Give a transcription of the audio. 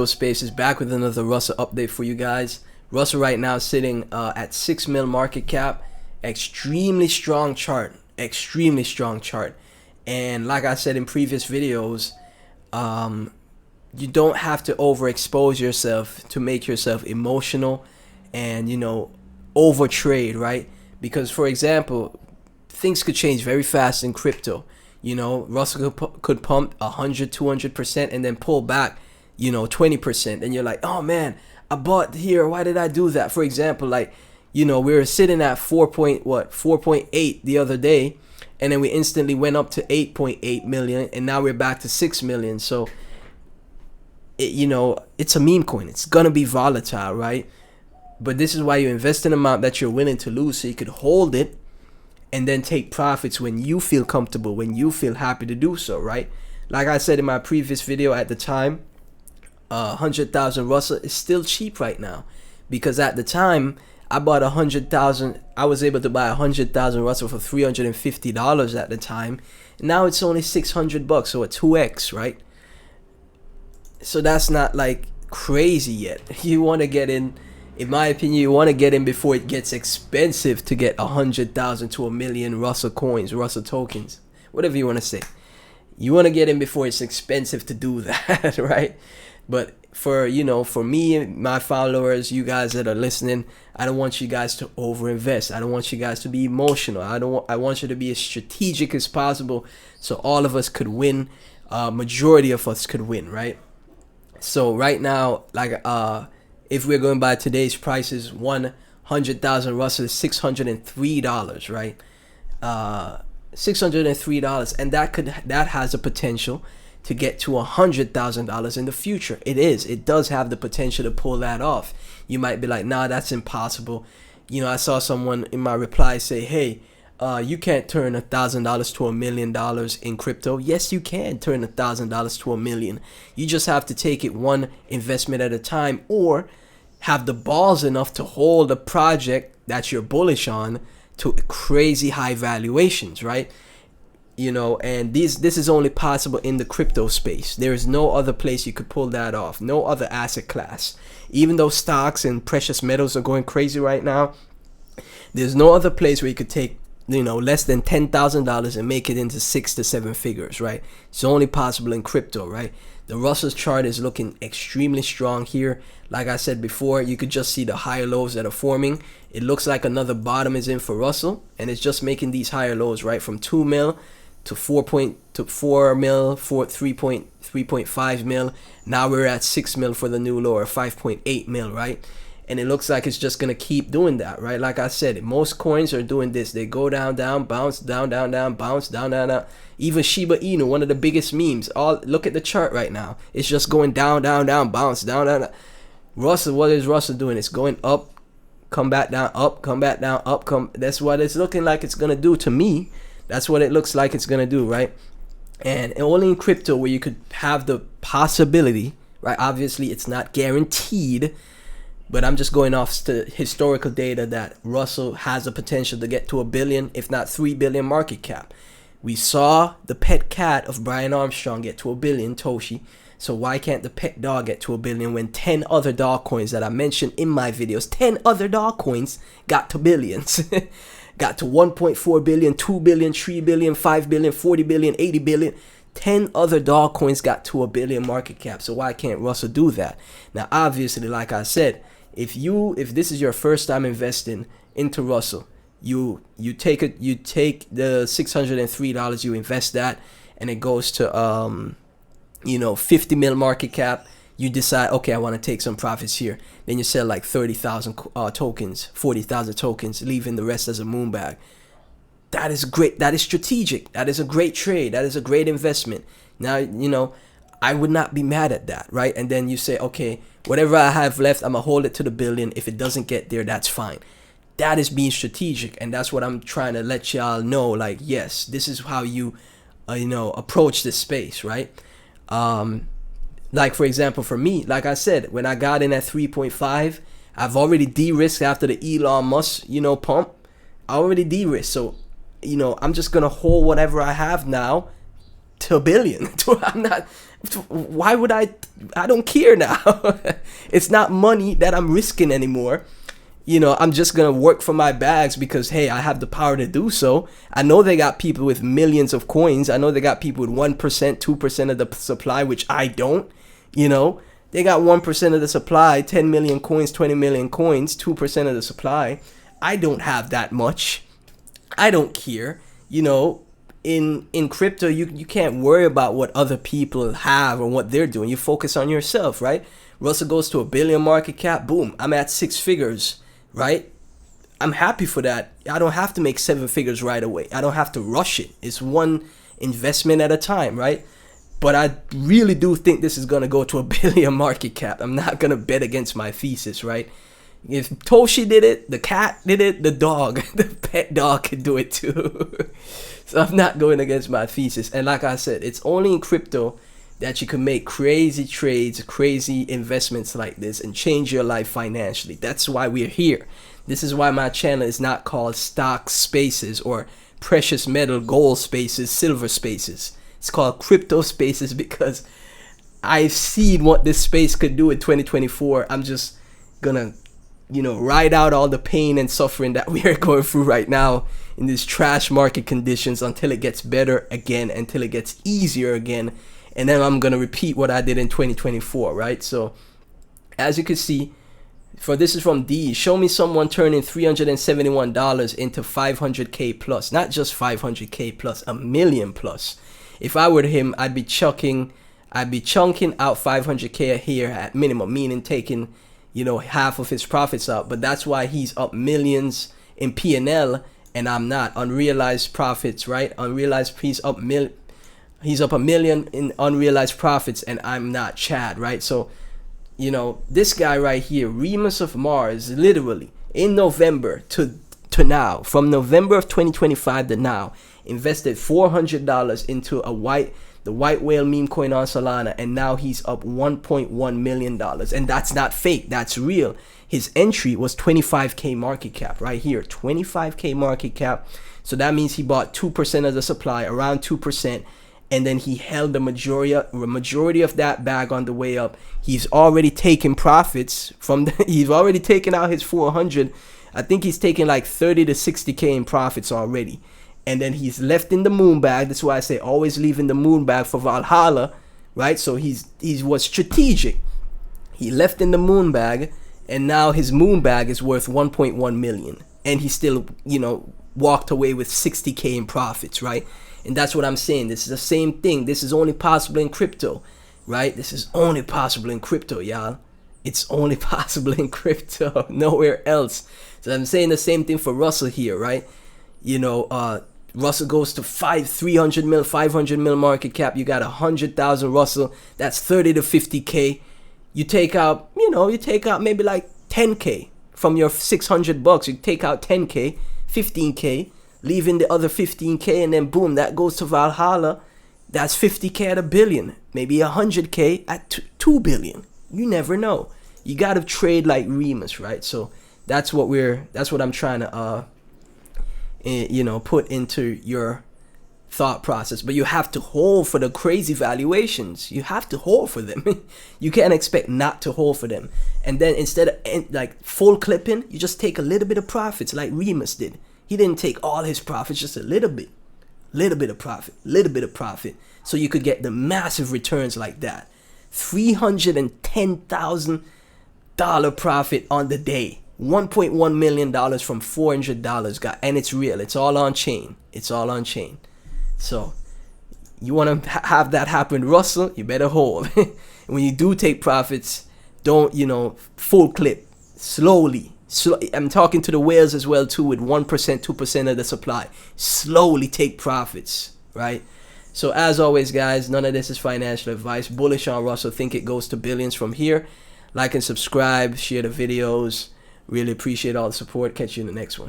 Space is back with another Russell update for you guys. Russell right now is sitting at 6 mil market cap. Extremely strong chart. Extremely strong chart. And like I said in previous videos, you don't have to overexpose yourself to make yourself emotional and over trade, right? Because for example, things could change very fast in crypto. Russell could pump 100-200% and then pull back 20%, and you're like, oh man, I bought here, why did I do that? For example, like we were sitting at 4.8 the other day, and then we instantly went up to 8.8 million, and now we're back to 6 million. So it's a meme coin, it's gonna be volatile, right? But this is why you invest an amount that you're willing to lose, so you could hold it and then take profits when you feel comfortable, when you feel happy to do so, right? Like I said in my previous video, at the time, 100,000 Russell is still cheap right now, because at the time I bought 100,000. I was able to buy 100,000 Russell for $350 at the time. Now it's only $600, so a 2x, right? So that's not like crazy yet. You want to get in my opinion, you want to get in before it gets expensive to get 100,000 to a million Russell coins, Russell tokens, whatever you want to say. You want to get in before it's expensive to do that, right? But for me, my followers, you guys that are listening, I don't want you guys to overinvest. I don't want you guys to be emotional. I want you to be as strategic as possible, so all of us could win. Majority of us could win, right? So right now, like if we're going by today's prices, 100,000 Russell is $603, right? $603, and that has a potential to get to $100,000 in the future. It does have the potential to pull that off. You might be like, nah, that's impossible. I saw someone in my reply say, hey, you can't turn $1,000 to $1 million in crypto. Yes, you can turn $1,000 to $1 million. You just have to take it one investment at a time, or have the balls enough to hold a project that you're bullish on to crazy high valuations, right? And this is only possible in the crypto space. There is no other place you could pull that off. No other asset class. Even though stocks and precious metals are going crazy right now, there's no other place where you could take less than $10,000 and make it into 6 to 7 figures, right? It's only possible in crypto, right? The Russell's chart is looking extremely strong here. Like I said before, you could just see the higher lows that are forming. It looks like another bottom is in for Russell, and it's just making these higher lows, right? From 2 mil to 4 mil, 3.5 mil. Now we're at 6 mil for the new low, or 5.8 mil, right? And it looks like it's just gonna keep doing that, right? Like I said, most coins are doing this. They go down, down, bounce, down, down, down, bounce, down, down, down. Even Shiba Inu, one of the biggest memes. Look at the chart right now. It's just going down, down, down, bounce, down, down, down. Russell, what is Russell doing? It's going up, come back down, up, come back down, up, come. That's what it's looking like it's gonna do to me. That's what it looks like it's gonna do, right? And only in crypto where you could have the possibility, right? Obviously, it's not guaranteed, but I'm just going off historical data that Russell has the potential to get to $1 billion, if not 3 billion market cap. We saw the pet cat of Brian Armstrong get to $1 billion, Toshi. So why can't the pet dog get to $1 billion when 10 other dog coins that I mentioned in my videos, 10 other dog coins got to billions? Got to 1.4 billion, 2 billion, 3 billion, 5 billion, 40 billion, 80 billion. 10 other dog coins got to $1 billion market cap. So why can't Russell do that? Now, obviously, like I said, if this is your first time investing into Russell, you take the $603, you invest that, and it goes to 50 mil market cap. You decide, okay, I want to take some profits here. Then you sell like 30,000 tokens, 40,000 tokens, leaving the rest as a moon bag. That is great. That is strategic. That is a great trade. That is a great investment. Now, I would not be mad at that, right? And then you say, okay, whatever I have left, I'm going to hold it to the billion. If it doesn't get there, that's fine. That is being strategic. And that's what I'm trying to let y'all know. Like, yes, this is how you, approach this space, right? Like, for example, for me, like I said, when I got in at 3.5, I've already de-risked after the Elon Musk, pump. I already de-risked. So, I'm just going to hold whatever I have now to a billion. I'm not, why would I don't care now. It's not money that I'm risking anymore. You know, I'm just gonna work for my bags because, hey, I have the power to do so. I know they got people with millions of coins. I know they got people with 1%, 2% of the supply, which I don't. You know, they got 1% of the supply, 10 million coins, 20 million coins, 2% of the supply. I don't have that much. I don't care. You know, in crypto, you can't worry about what other people have or what they're doing. You focus on yourself, right? Russell goes to $1 billion market cap. Boom, I'm at 6 figures. Right? I'm happy for that. I don't have to make 7 figures right away. I don't have to rush it. It's one investment at a time, right? But I really do think this is going to go to $1 billion market cap. I'm not going to bet against my thesis, right? If Toshi did it, the cat did it, the dog, the pet dog could do it too. So I'm not going against my thesis. And like I said, it's only in crypto that you can make crazy trades, crazy investments like this and change your life financially. That's why we're here. This is why my channel is not called Stock Spaces or Precious Metal Gold Spaces, Silver Spaces. It's called Crypto Spaces because I've seen what this space could do in 2024. I'm just gonna, you know, ride out all the pain and suffering that we are going through right now in these trash market conditions until it gets better again, until it gets easier again. And then I'm going to repeat what I did in 2024, right? So as you can see, this is from D. Show me someone turning $371 into 500K plus. Not just 500K plus, $1 million plus. If I were him, I'd be chunking out 500K here at minimum, meaning taking, you know, half of his profits out. But that's why he's up millions in P&L and I'm not. Unrealized profits, right? Unrealized, he's up $1 million in unrealized profits and I'm not Chad, right? So, you know, this guy right here, Remus of Mars, literally in November to now, from November of 2025 to now, invested $400 into the white whale meme coin on Solana, and now he's up $1.1 million. And that's not fake, that's real. His entry was 25K market cap right here, 25K market cap. So that means he bought 2% of the supply, around 2%. And then he held the majority of that bag on the way up. He's already taken profits from he's already taken out his 400. I think he's taken like 30 to 60K in profits already. And then he's left in the moon bag. That's why I say always leave in the moon bag for Valhalla, right? So he was strategic. He left in the moon bag, and now his moon bag is worth 1.1 million. And he still, you know, walked away with 60K in profits, right? And that's what I'm saying. This is the same thing. This is only possible in crypto, right? This is only possible in crypto, y'all. It's only possible in crypto, nowhere else. So I'm saying the same thing for Russell here, right? You know, Russell goes to 500 mil market cap. You got 100,000 Russell. That's 30 to 50K. You take out, you know, maybe like 10K from your $600. You take out 10K, 15K. Leaving the other 15K, and then boom, that goes to Valhalla. That's 50K at $1 billion, maybe 100K at 2 billion. You never know. You got to trade like Remus, right? So that's what I'm trying to you know, put into your thought process. But you have to hold for the crazy valuations. You have to hold for them. You can't expect not to hold for them. And then instead of like full clipping, you just take a little bit of profits like Remus did. He didn't take all his profits, just a little bit of profit, so you could get the massive returns like that. $310,000 profit on the day, $1.1 million from $400, and it's real. It's all on chain. So you want to have that happen, Russell? You better hold. When you do take profits, don't, you know, full clip, slowly. So I'm talking to the whales as well too, with 1%, 2% of the supply. Slowly take profits, right? So as always, guys, none of this is financial advice. Bullish on Russell. Think it goes to billions from here. Like and subscribe. Share the videos. Really appreciate all the support. Catch you in the next one.